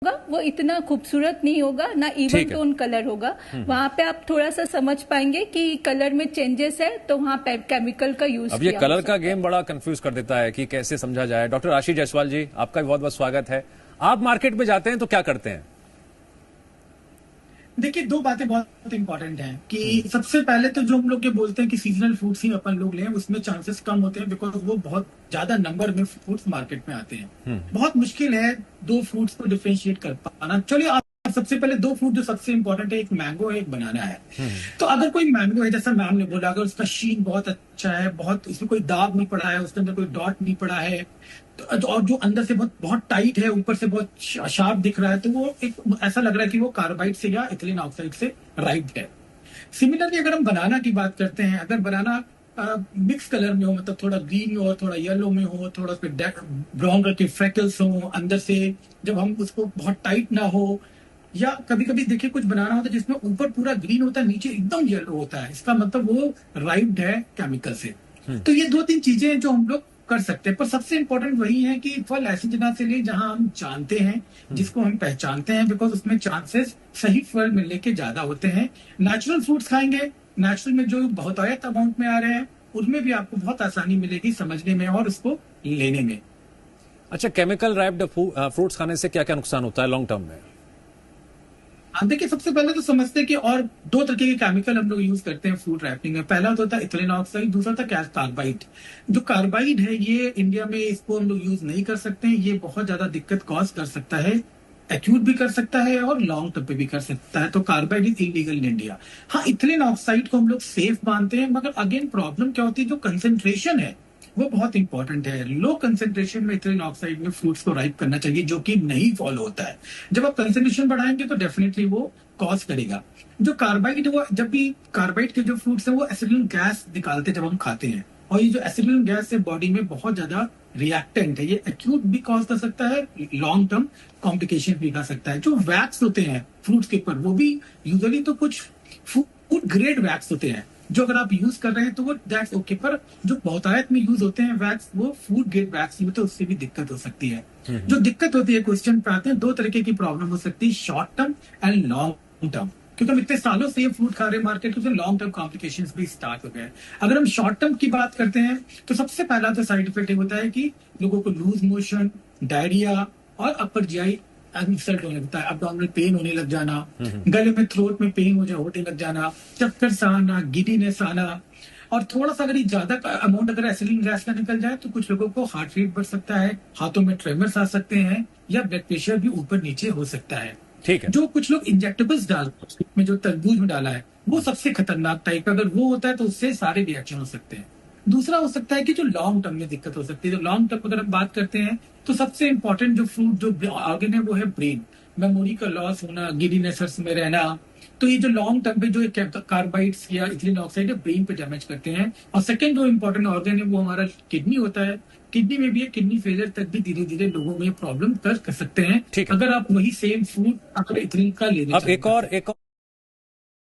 होगा वो इतना खूबसूरत नहीं होगा, ना इवन टोन कलर होगा। वहाँ पे आप थोड़ा सा समझ पाएंगे कि कलर में चेंजेस है, तो वहाँ पे केमिकल का यूज अब ये कलर का गेम बड़ा कंफ्यूज कर देता है कि कैसे समझा जाए। डॉक्टर आशीष जायसवाल जी, आपका बहुत बहुत स्वागत है। आप मार्केट में जाते हैं तो क्या करते हैं? देखिए, दो बातें बहुत इंपॉर्टेंट हैं कि सबसे पहले तो जो हम लोग ये बोलते हैं कि सीजनल फ्रूट्स ही अपन लोग लें, उसमें चांसेस कम होते हैं बिकॉज वो बहुत ज्यादा नंबर में फ्रूट्स मार्केट में आते हैं। बहुत मुश्किल है दो फ्रूट्स को डिफरेंशिएट कर पाना। चलिए, आप सबसे पहले दो फ्रूट जो सबसे इंपॉर्टेंट है, एक मैंगो है, एक बनाना है। तो अगर कोई मैंगो है, जैसा मैम ने बोला, अगर उसका शीन बहुत अच्छा है, बहुत उसमें कोई दाग नहीं पड़ा है, उसके अंदर कोई डॉट नहीं पड़ा है, तो और जो अंदर से बहुत बहुत टाइट है, ऊपर से बहुत शार्प दिख रहा है, तो वो एक ऐसा लग रहा है कि वो कार्बाइड से या इथिलीन ऑक्साइड से राइप्ड है। सिमिलरली अगर हम बनाना की बात करते हैं, अगर बनाना मिक्स कलर में हो, मतलब थोड़ा ग्रीन में हो, थोड़ा येलो में हो, थोड़ा उस पर ब्राउन कलर के फ्रेकल्स हो अंदर से, जब हम उसको बहुत टाइट ना हो, या कभी कभी देखिए कुछ बनाना होता है जिसमें ऊपर पूरा ग्रीन होता है, नीचे एकदम येलो होता है, इसका मतलब वो राइप्ड है केमिकल से। तो ये दो तीन चीजें हैं जो हम लोग कर सकते हैं, पर सबसे इंपॉर्टेंट वही है कि फल ऐसी जगह से ले जहां हम जानते हैं, जिसको हम पहचानते हैं, बिकॉज उसमें चांसेस सही फल मिलने के ज्यादा होते हैं। नेचुरल फ्रूट्स खाएंगे, नेचुरल में जो बहुतायत अमाउंट में आ रहे हैं, उनमें भी आपको बहुत आसानी मिलेगी समझने में और उसको लेने में। अच्छा, केमिकल रैप्ड फ्रूट्स खाने से क्या क्या नुकसान होता है लॉन्ग टर्म में? देखिए, सबसे पहले तो समझते हैं कि और दो तरह के केमिकल हम लोग यूज करते हैं फ्रूट रैपिंग में। पहला तो होता है इथिलीन ऑक्साइड, दूसरा था कार्बाइड। जो कार्बाइड है, ये इंडिया में इसको हम लोग यूज नहीं कर सकते हैं, ये बहुत ज्यादा दिक्कत कॉज कर सकता है, एक्यूट भी कर सकता है और लॉन्ग टर्म पे भी कर सकता है। तो carbide is illegal in India. हाँ, इथिलीन ऑक्साइड को हम लोग सेफ मानते हैं, मगर अगेन प्रॉब्लम क्या होती है, जो कंसेंट्रेशन है वो बहुत इंपॉर्टेंट है। लो कंसेंट्रेशन में इथिलीन ऑक्साइड में फ्रूट्स को राइप करना चाहिए, जो कि नहीं फॉलो होता है। जब आप कंसेंट्रेशन बढ़ाएंगे तो डेफिनेटली वो कॉज करेगा। जो कार्बाइड, वो जब भी कार्बाइड के जो फ्रूट्स हैं वो एसिडिक गैस निकालते हैं जब हम खाते हैं, और ये जो एसिडिक गैस है बॉडी में बहुत ज्यादा रिएक्टेंट है, ये एक्यूट भी कॉज कर सकता है, लॉन्ग टर्म कॉम्प्लिकेशन भी कर सकता है। जो वैक्स होते हैं फ्रूट्स के ऊपर, वो भी यूजुअली तो कुछ फूड ग्रेड वैक्स होते हैं, जो अगर आप यूज कर रहे हैं तो वो दैट्स ओके, पर जो बहुतायत में यूज होते हैं वैक्स, वो फूड ग्रेड वैक्स होते हैं, उससे भी दिक्कत हो सकती है। जो दिक्कत होती है, क्वेश्चन पे आते हैं, दो तरीके की प्रॉब्लम हो सकती है, short term and long term. क्योंकि हम इतने सालों से ये फ्रूट खा रहे हैं मार्केट, तो लॉन्ग टर्म कॉम्प्लिकेशंस भी स्टार्ट हो गए। अगर हम शॉर्ट टर्म की बात करते हैं तो सबसे पहला तो साइड इफेक्ट होता है कि लोगों को लूज मोशन, डायरिया और अपर जीआई इंसल्ट होने लगता है, अब्डोमिनल पेन होने लग जाना, गले में थ्रोट में पेन होने लग जाना, चक्कर सा आना, गिडीनेस आना, और थोड़ा सा अगर ये ज्यादा अमाउंट अगर एसिडिक गैस का निकल जाए तो कुछ लोगों को हार्ट रेट बढ़ सकता है, हाथों में ट्रेमर्स आ सकते हैं, या ब्लड प्रेशर भी ऊपर नीचे हो सकता है। ठीक है। जो कुछ लोग इंजेक्टेबल्स डालते हैं, जो तरबूज में डाला है, वो सबसे खतरनाक टाइप का, अगर वो होता है तो उससे सारे रिएक्शन हो सकते हैं। दूसरा हो सकता है कि जो लॉन्ग टर्म में दिक्कत हो सकती है। जो लॉन्ग टर्म अगर हम बात करते हैं तो सबसे इंपॉर्टेंट जो फ्रूट जो आर्गन है वो है ब्रेन। मेमोरी का लॉस होना, गिडीनेस में रहना, तो ये जो लॉन्ग टर्म पे जो कार्बाइड्स या इथिलीन ऑक्साइड है ब्रेन पे डैमेज करते हैं। और सेकंड जो इंपॉर्टेंट ऑर्गन है वो हमारा किडनी होता है। किडनी में भी किडनी फेलियर तक भी धीरे धीरे लोगों में प्रॉब्लम कर सकते हैं, अगर आप वही सेम फूड अगर इथिलीन का ले। अब एक और